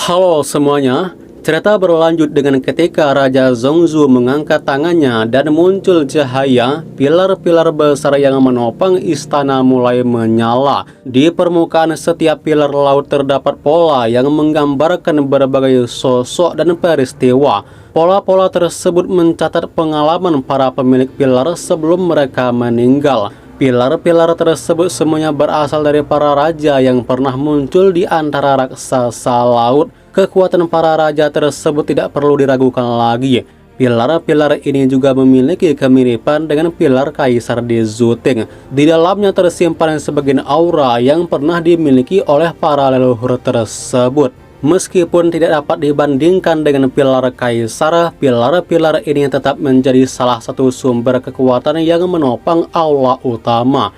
Halo semuanya, cerita berlanjut dengan ketika Raja Zongzu mengangkat tangannya dan muncul cahaya, pilar-pilar besar yang menopang istana mulai menyala. Di permukaan setiap pilar laut terdapat pola yang menggambarkan berbagai sosok dan peristiwa. Pola-pola tersebut mencatat pengalaman para pemilik pilar sebelum mereka meninggal. Pilar-pilar tersebut semuanya berasal dari para raja yang pernah muncul di antara raksasa laut. Kekuatan para raja tersebut tidak perlu diragukan lagi. Pilar-pilar ini juga memiliki kemiripan dengan pilar kaisar di Zuting. Di dalamnya tersimpan sebagian aura yang pernah dimiliki oleh para leluhur tersebut. Meskipun tidak dapat dibandingkan dengan pilar kaisar, pilar-pilar ini tetap menjadi salah satu sumber kekuatan yang menopang aula utama.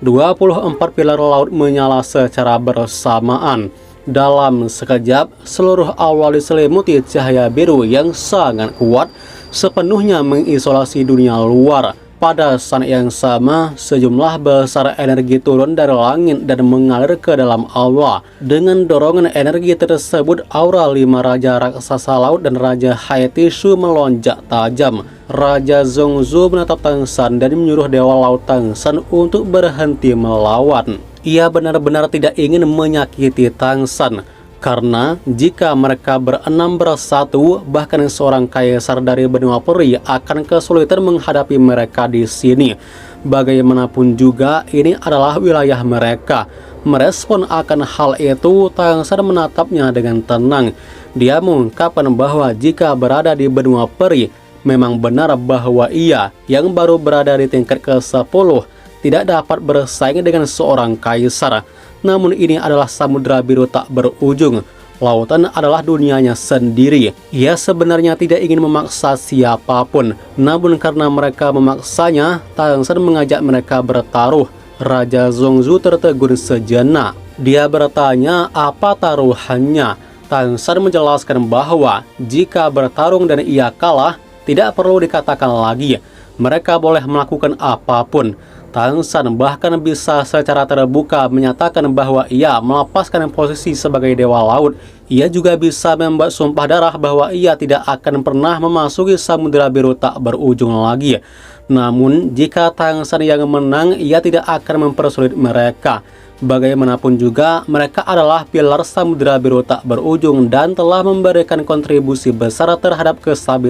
24 pilar laut menyala secara bersamaan. Dalam sekejap, seluruh aula diselimuti cahaya biru yang sangat kuat, sepenuhnya mengisolasi dunia luar. Pada saat yang sama, sejumlah besar energi turun dari langit dan mengalir ke dalam aula. Dengan dorongan energi tersebut, aura 5 raja raksasa laut dan Raja Haitishu melonjak tajam. Raja Zongzu menatap Tang San dan menyuruh Dewa Laut Tang San untuk berhenti melawan. Ia benar-benar tidak ingin menyakiti Tang San. Karena jika mereka berenam bersatu, bahkan seorang kaisar dari benua peri akan kesulitan menghadapi mereka di sini. Bagaimanapun juga, ini adalah wilayah mereka. Merespon akan hal itu, Tang San menatapnya dengan tenang. Dia mengungkapkan bahwa jika berada di benua peri, memang benar bahwa ia yang baru berada di tingkat ke-10 tidak dapat bersaing dengan seorang kaisar. Namun ini adalah samudra biru tak berujung. Lautan adalah dunianya sendiri. Ia sebenarnya tidak ingin memaksa siapapun. Namun karena mereka memaksanya, Tang San mengajak mereka bertaruh. Raja Zongzu tertegun sejenak. Dia bertanya apa taruhannya. Tang San menjelaskan bahwa jika bertarung dan ia kalah, tidak perlu dikatakan lagi. Mereka boleh melakukan apapun. Tang San bahkan bisa secara terbuka menyatakan bahwa ia melepaskan posisi sebagai Dewa Laut. Ia juga bisa membuat sumpah darah bahwa ia tidak akan pernah memasuki samudera biru tak berujung lagi. Namun, jika Tang San yang menang, ia tidak akan mempersulit mereka. Bagaimanapun juga, mereka adalah pilar samudera biru tak berujung dan telah memberikan kontribusi besar terhadap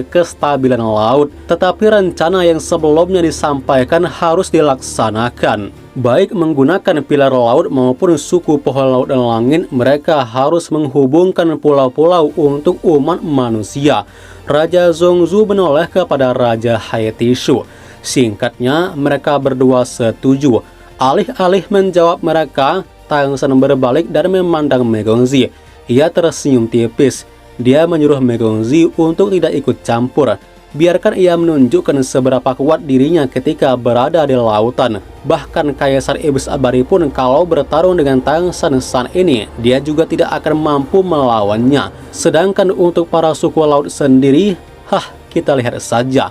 kestabilan laut. Tetapi rencana yang sebelumnya disampaikan harus dilaksanakan. Baik menggunakan pilar laut maupun suku pohon laut dan langit, mereka harus menghubungkan pulau-pulau untuk umat manusia. Raja Zongzu menoleh kepada Raja Haitishu. Singkatnya, mereka berdua setuju. Alih-alih menjawab mereka, Tang San berbalik dan memandang Megongzi. Ia tersenyum tipis. Dia menyuruh Megongzi untuk tidak ikut campur. Biarkan ia menunjukkan seberapa kuat dirinya ketika berada di lautan. Bahkan Kaisar Iblis Abadi pun kalau bertarung dengan Tang San ini, dia juga tidak akan mampu melawannya. Sedangkan untuk para suku laut sendiri, kita lihat saja.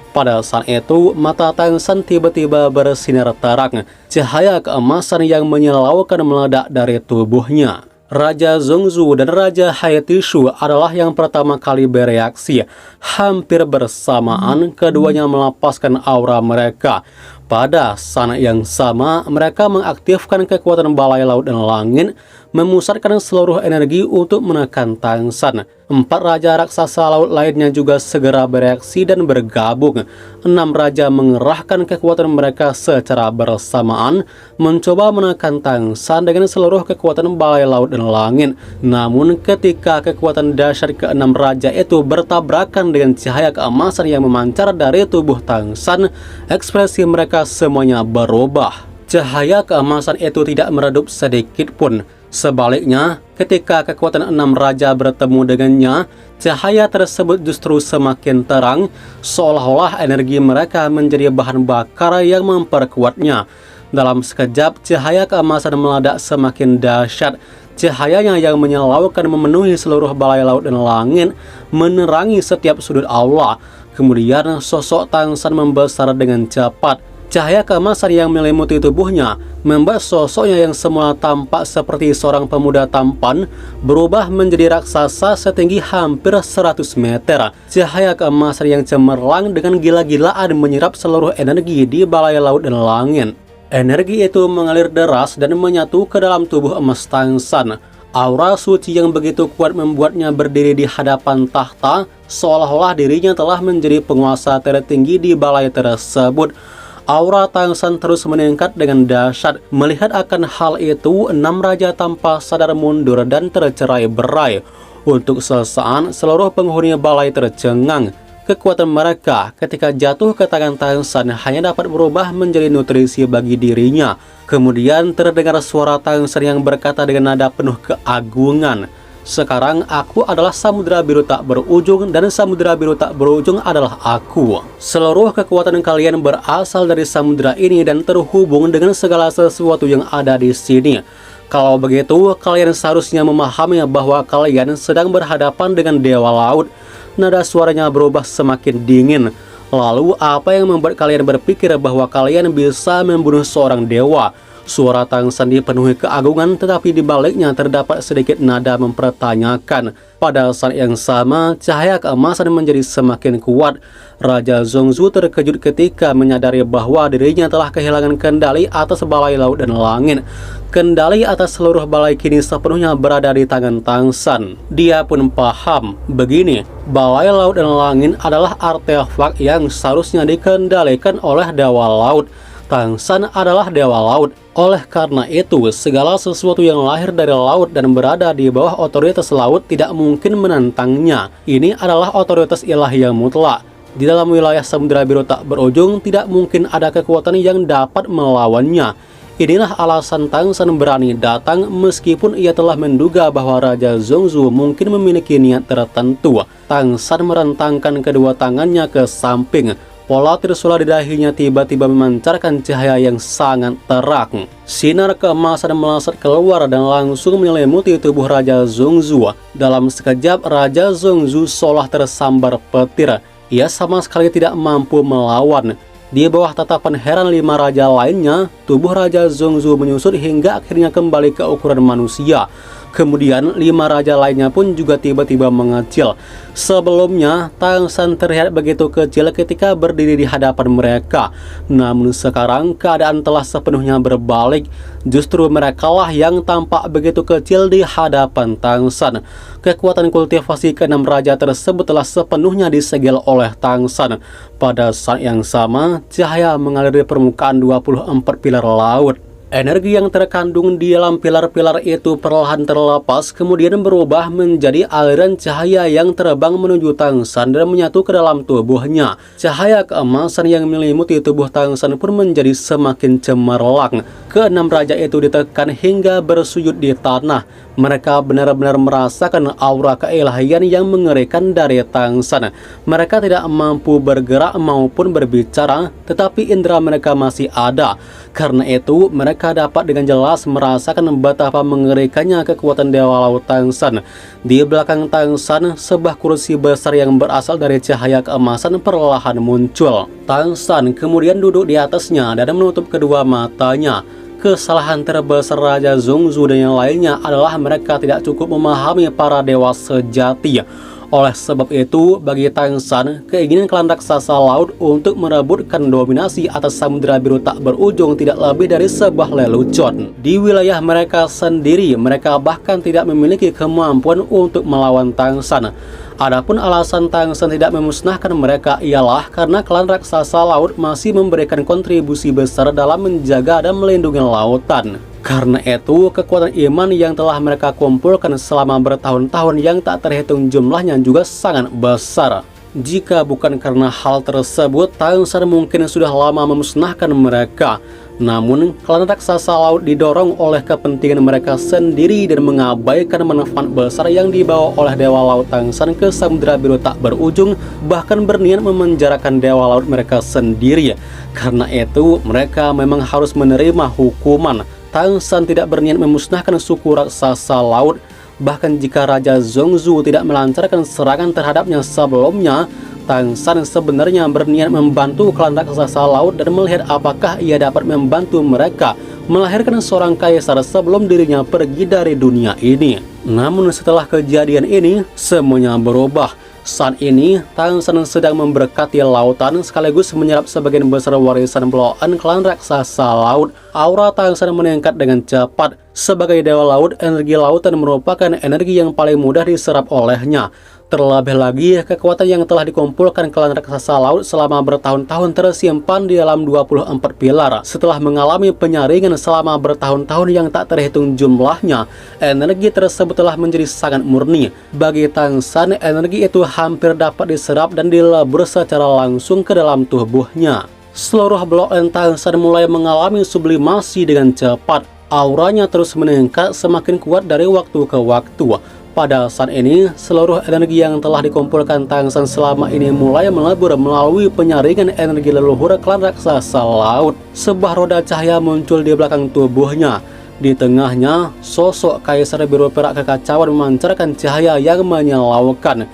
Pada saat itu, mata Tang San tiba-tiba bersinar terang. Cahaya keemasan yang menyilaukan meledak dari tubuhnya. Raja Zongzu dan Raja Haitishu adalah yang pertama kali bereaksi. Hampir bersamaan, keduanya melepaskan aura mereka. Pada saat yang sama, mereka mengaktifkan kekuatan balai laut dan langit, memusatkan seluruh energi untuk menekan Tang San. 4 raja raksasa laut lainnya juga segera bereaksi dan bergabung. 6 raja mengerahkan kekuatan mereka secara bersamaan, mencoba menekan Tang San dengan seluruh kekuatan balai laut dan langit. Namun ketika kekuatan dahsyat ke-6 raja itu bertabrakan dengan cahaya keemasan yang memancar dari tubuh Tang San, ekspresi mereka semuanya berubah. Cahaya keemasan itu tidak meredup sedikit pun. Sebaliknya, ketika kekuatan 6 raja bertemu dengannya, cahaya tersebut justru semakin terang, seolah-olah energi mereka menjadi bahan bakar yang memperkuatnya. Dalam sekejap, cahaya keemasan meledak semakin dahsyat. Cahayanya yang menyilaukan memenuhi seluruh balai laut dan langit, menerangi setiap sudut aula. Kemudian, sosok Tang San membesar dengan cepat. Cahaya keemasan yang menyelimuti tubuhnya membuat sosoknya yang semula tampak seperti seorang pemuda tampan berubah menjadi raksasa setinggi hampir 100 meter. Cahaya keemasan yang cemerlang dengan gila-gilaan menyerap seluruh energi di balai laut dan langit. Energi itu mengalir deras dan menyatu ke dalam tubuh emas Tangsan. Aura suci yang begitu kuat membuatnya berdiri di hadapan tahta, seolah-olah dirinya telah menjadi penguasa tertinggi di balai tersebut. Aura Tangsan terus meningkat dengan dahsyat. Melihat akan hal itu, 6 raja tanpa sadar mundur dan tercerai-berai. Untuk sesaat, seluruh penghuni balai tercengang. Kekuatan mereka ketika jatuh ke tangan Tangsan hanya dapat berubah menjadi nutrisi bagi dirinya. Kemudian terdengar suara Tangsan yang berkata dengan nada penuh keagungan, "Sekarang aku adalah samudera biru tak berujung dan samudera biru tak berujung adalah aku. Seluruh kekuatan kalian berasal dari samudera ini dan terhubung dengan segala sesuatu yang ada di sini. Kalau begitu, kalian seharusnya memahami bahwa kalian sedang berhadapan dengan dewa laut." Nada suaranya berubah semakin dingin. "Lalu apa yang membuat kalian berpikir bahwa kalian bisa membunuh seorang dewa?" Suara Tangsan dipenuhi keagungan, tetapi di baliknya terdapat sedikit nada mempertanyakan. Pada saat yang sama, cahaya keemasan menjadi semakin kuat. Raja Zongzu terkejut ketika menyadari bahwa dirinya telah kehilangan kendali atas balai laut dan langit. Kendali atas seluruh balai kini sepenuhnya berada di tangan Tangsan. Dia pun paham, begini, balai laut dan langit adalah artefak yang seharusnya dikendalikan oleh dewa laut. Tangsan adalah dewa laut. Oleh karena itu, segala sesuatu yang lahir dari laut dan berada di bawah otoritas laut tidak mungkin menantangnya. Ini adalah otoritas ilahi yang mutlak. Di dalam wilayah samudera biru tak berujung, tidak mungkin ada kekuatan yang dapat melawannya. Inilah alasan Tangsan berani datang meskipun ia telah menduga bahwa Raja Zongzu mungkin memiliki niat tertentu. Tangsan merentangkan kedua tangannya ke samping. Pola trisula di dahinya tiba-tiba memancarkan cahaya yang sangat terang. Sinar keemasan melesat keluar dan langsung menyelimuti tubuh Raja Zongzu. Dalam sekejap, Raja Zongzu seolah tersambar petir. Ia sama sekali tidak mampu melawan. Di bawah tatapan heran 5 raja lainnya, tubuh Raja Zongzu menyusut hingga akhirnya kembali ke ukuran manusia. Kemudian 5 raja lainnya pun juga tiba-tiba mengecil. Sebelumnya, Tangsan terlihat begitu kecil ketika berdiri di hadapan mereka. Namun sekarang keadaan telah sepenuhnya berbalik. Justru merekalah yang tampak begitu kecil di hadapan Tangsan. Kekuatan kultivasi ke-6 raja tersebut telah sepenuhnya disegel oleh Tangsan. Pada saat yang sama, cahaya mengalir di permukaan 24 pilar laut. Energi yang terkandung di dalam pilar-pilar itu perlahan terlepas, kemudian berubah menjadi aliran cahaya yang terbang menuju Tangsan dan menyatu ke dalam tubuhnya. Cahaya keemasan yang menyelimuti tubuh Tangsan pun menjadi semakin cemerlang. Ke-6 raja itu ditekan hingga bersujud di tanah. Mereka benar-benar merasakan aura keilahian yang mengerikan dari Tangsan. Mereka tidak mampu bergerak maupun berbicara, tetapi indera mereka masih ada. Karena itu, mereka dapat dengan jelas merasakan betapa mengerikannya kekuatan dewa laut Tangsan. Di belakang Tangsan, sebuah kursi besar yang berasal dari cahaya keemasan perlahan muncul. Tangsan kemudian duduk di atasnya dan menutup kedua matanya. Kesalahan terbesar Raja Zongzu dan yang lainnya adalah mereka tidak cukup memahami para dewa sejati. Oleh sebab itu, bagi Tangsan, keinginan klan raksasa laut untuk merebutkan dominasi atas samudera biru tak berujung tidak lebih dari sebuah lelucon. Di wilayah mereka sendiri, mereka bahkan tidak memiliki kemampuan untuk melawan Tangsan. Adapun alasan Tangsan tidak memusnahkan mereka ialah karena klan raksasa laut masih memberikan kontribusi besar dalam menjaga dan melindungi lautan. Karena itu, kekuatan iman yang telah mereka kumpulkan selama bertahun-tahun yang tak terhitung jumlahnya juga sangat besar. Jika bukan karena hal tersebut, Tangsan mungkin sudah lama memusnahkan mereka. Namun, klan raksasa laut didorong oleh kepentingan mereka sendiri dan mengabaikan manfaat besar yang dibawa oleh dewa laut Tangsan ke samudera biru tak berujung, bahkan berniat memenjarakan dewa laut mereka sendiri. Karena itu, mereka memang harus menerima hukuman. Tangsan tidak berniat memusnahkan suku raksasa laut. Bahkan jika Raja Zongzu tidak melancarkan serangan terhadapnya sebelumnya, Tang San sebenarnya berniat membantu klan raksasa laut dan melihat apakah ia dapat membantu mereka melahirkan seorang kaisar sebelum dirinya pergi dari dunia ini. Namun setelah kejadian ini, semuanya berubah. Saat ini, Tang San sedang memberkati lautan sekaligus menyerap sebagian besar warisan bloan klan raksasa laut. Aura Tang San meningkat dengan cepat. Sebagai dewa laut, energi lautan merupakan energi yang paling mudah diserap olehnya. Terlebih lagi, kekuatan yang telah dikumpulkan klan raksasa laut selama bertahun-tahun tersimpan di dalam 24 pilar. Setelah mengalami penyaringan selama bertahun-tahun yang tak terhitung jumlahnya, energi tersebut telah menjadi sangat murni. Bagi Tang San, energi itu hampir dapat diserap dan dilebur secara langsung ke dalam tubuhnya. Seluruh blok Tang San mulai mengalami sublimasi dengan cepat. Auranya terus meningkat semakin kuat dari waktu ke waktu. Pada saat ini, seluruh energi yang telah dikumpulkan Tang San selama ini mulai melebur melalui penyaringan energi leluhur klan raksasa laut. Sebuah roda cahaya muncul di belakang tubuhnya. Di tengahnya, sosok kaisar biru perak kekacauan memancarkan cahaya yang menyilaukan.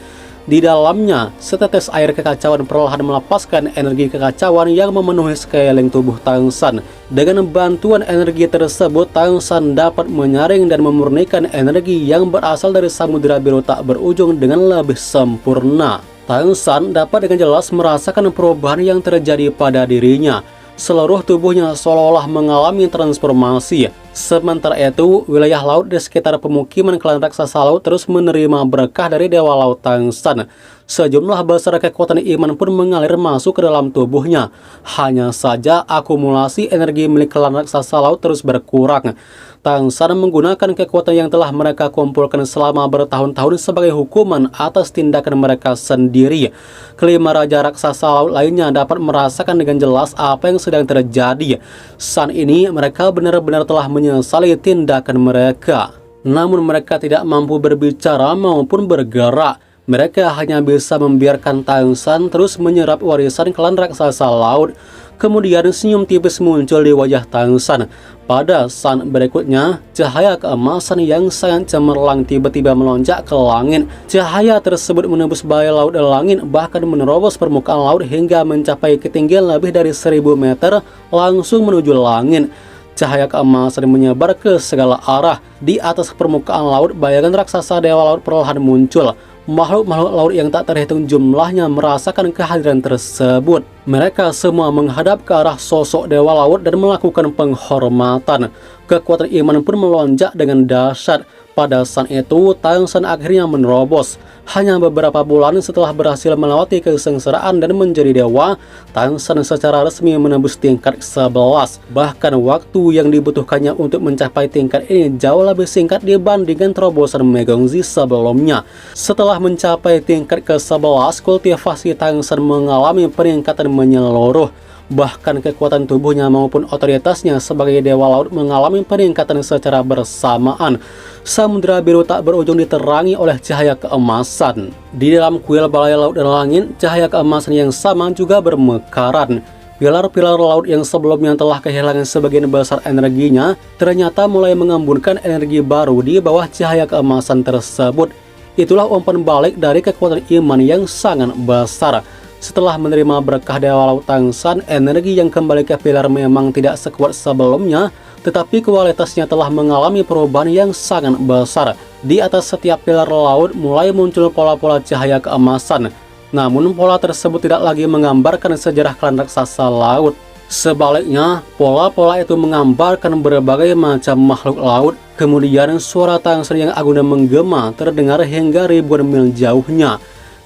Di dalamnya, setetes air kekacauan perlahan melepaskan energi kekacauan yang memenuhi sekeliling tubuh Tang San. Dengan bantuan energi tersebut, Tang San dapat menyaring dan memurnikan energi yang berasal dari samudera biru tak berujung dengan lebih sempurna. Tang San dapat dengan jelas merasakan perubahan yang terjadi pada dirinya. Seluruh tubuhnya seolah-olah mengalami transformasi. Sementara itu, wilayah laut di sekitar pemukiman klan raksasa laut terus menerima berkah dari Dewa Laut Tang San. Sejumlah besar kekuatan iman pun mengalir masuk ke dalam tubuhnya. Hanya saja akumulasi energi milik klan raksasa laut terus berkurang. Tang San menggunakan kekuatan yang telah mereka kumpulkan selama bertahun-tahun sebagai hukuman atas tindakan mereka sendiri. Kelima raja raksasa laut lainnya dapat merasakan dengan jelas apa yang sedang terjadi. Saat ini mereka benar-benar telah menyesali tindakan mereka. Namun mereka tidak mampu berbicara maupun bergerak. Mereka hanya bisa membiarkan Tang San terus menyerap warisan klan raksasa laut. Kemudian senyum tipis muncul di wajah Tang San. Pada saat berikutnya, cahaya keemasan yang sangat cemerlang tiba-tiba melonjak ke langit. Cahaya tersebut menembus bawah laut dan langit, bahkan menerobos permukaan laut hingga mencapai ketinggian lebih dari 1000 meter langsung menuju langit. Cahaya keemasan menyebar ke segala arah. Di atas permukaan laut, bayangan raksasa dewa laut perlahan muncul. Makhluk-makhluk laut yang tak terhitung jumlahnya merasakan kehadiran tersebut. Mereka semua menghadap ke arah sosok dewa laut dan melakukan penghormatan. Kekuatan iman pun melonjak dengan dahsyat. Pada saat itu, Tang San akhirnya menerobos. Hanya beberapa bulan setelah berhasil melewati kesengsaraan dan menjadi dewa, Tang San secara resmi menembus tingkat 11. Bahkan waktu yang dibutuhkannya untuk mencapai tingkat ini jauh lebih singkat dibandingkan terobosan Megongzi sebelumnya. Setelah mencapai tingkat ke-11, kultivasi Tang San mengalami peningkatan menyeluruh. Bahkan kekuatan tubuhnya maupun otoritasnya sebagai dewa laut mengalami peningkatan secara bersamaan. Samudera biru tak berujung diterangi oleh cahaya keemasan. Di dalam kuil balai laut dan langit, cahaya keemasan yang sama juga bermekaran. Pilar-pilar laut yang sebelumnya telah kehilangan sebagian besar energinya, ternyata mulai mengembunkan energi baru di bawah cahaya keemasan tersebut. Itulah umpan balik dari kekuatan iman yang sangat besar. Setelah menerima berkah Dewa Laut Tang San, energi yang kembali ke pilar memang tidak sekuat sebelumnya, tetapi kualitasnya telah mengalami perubahan yang sangat besar. Di atas setiap pilar laut mulai muncul pola-pola cahaya keemasan. Namun pola tersebut tidak lagi menggambarkan sejarah klan raksasa laut. Sebaliknya, pola-pola itu menggambarkan berbagai macam makhluk laut. Kemudian suara Tang San yang agung dan menggema terdengar hingga ribuan mil jauhnya.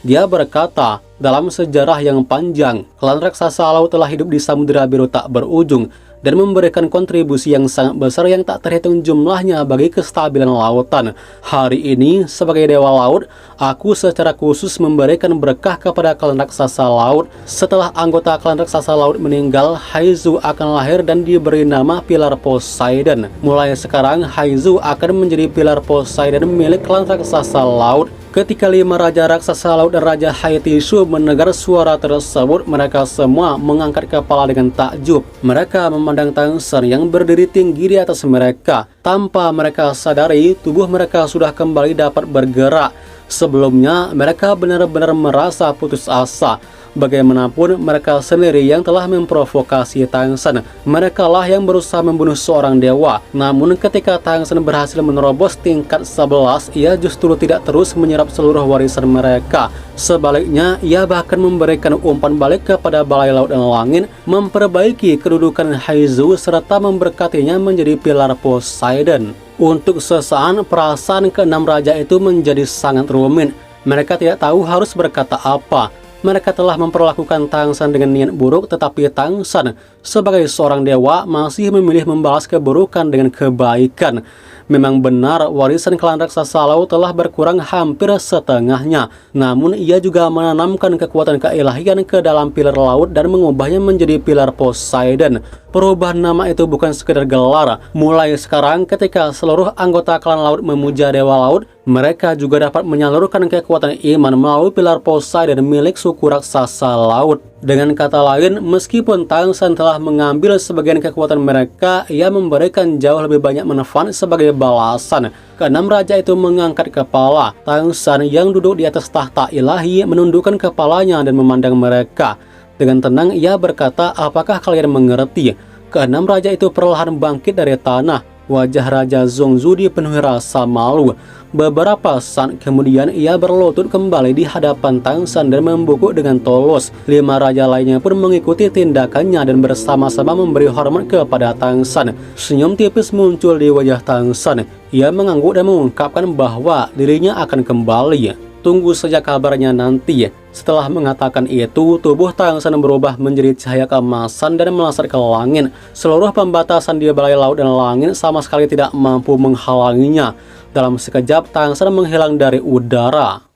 Dia berkata, dalam sejarah yang panjang, klan raksasa laut telah hidup di samudera biru tak berujung dan memberikan kontribusi yang sangat besar yang tak terhitung jumlahnya bagi kestabilan lautan. Hari ini, sebagai dewa laut, aku secara khusus memberikan berkah kepada klan raksasa laut. Setelah anggota klan raksasa laut meninggal, Haizu akan lahir dan diberi nama Pilar Poseidon. Mulai sekarang, Haizu akan menjadi Pilar Poseidon milik klan raksasa laut. Ketika 5 raja raksasa laut dan Raja Haitishu mendengar suara tersebut, mereka semua mengangkat kepala dengan takjub. Mereka memandang Tang San yang berdiri tinggi di atas mereka. Tanpa mereka sadari, tubuh mereka sudah kembali dapat bergerak. Sebelumnya, mereka benar-benar merasa putus asa. Bagaimanapun, mereka sendiri yang telah memprovokasi Tang Shen. Mereka lah yang berusaha membunuh seorang dewa. Namun ketika Tang Shen berhasil menerobos tingkat 11, ia justru tidak terus menyerap seluruh warisan mereka. Sebaliknya, ia bahkan memberikan umpan balik kepada Balai Laut dan Langit, memperbaiki kedudukan Haizu, serta memberkatinya menjadi pilar Poseidon. Untuk sesaat, perasaan keenam raja itu menjadi sangat rumit. Mereka tidak tahu harus berkata apa. Mereka telah memperlakukan Tang Shen dengan niat buruk, tetapi Tang Shen sebagai seorang dewa masih memilih membalas keburukan dengan kebaikan. Memang benar, warisan klan raksasa laut telah berkurang hampir setengahnya. Namun ia juga menanamkan kekuatan keilahian ke dalam pilar laut dan mengubahnya menjadi pilar Poseidon. Perubahan nama itu bukan sekedar gelar. Mulai sekarang, ketika seluruh anggota klan laut memuja dewa laut, mereka juga dapat menyalurkan kekuatan iman melalui pilar Poseidon milik suku raksasa laut. Dengan kata lain, meskipun Tang Shen telah mengambil sebagian kekuatan mereka, ia memberikan jauh lebih banyak manfaat sebagai balasan. Keenam raja itu mengangkat kepala. Tang Shen yang duduk di atas tahta ilahi menundukkan kepalanya dan memandang mereka. Dengan tenang ia berkata, "Apakah kalian mengerti?" Keenam raja itu perlahan bangkit dari tanah. Wajah Raja Zongzu dipenuhi rasa malu. Beberapa saat kemudian ia berlutut kembali di hadapan Tang Shen dan membungkuk dengan tulus. 5 raja lainnya pun mengikuti tindakannya dan bersama-sama memberi hormat kepada Tang Shen. Senyum tipis muncul di wajah Tang Shen. Ia mengangguk dan mengungkapkan bahwa dirinya akan kembali. Tunggu saja kabarnya nanti. Setelah mengatakan itu, tubuh Tang Shen berubah menjadi cahaya keemasan dan melesat ke langit. Seluruh pembatasan di Balai Laut dan Langit sama sekali tidak mampu menghalanginya. Dalam sekejap, Tang Shen menghilang dari udara.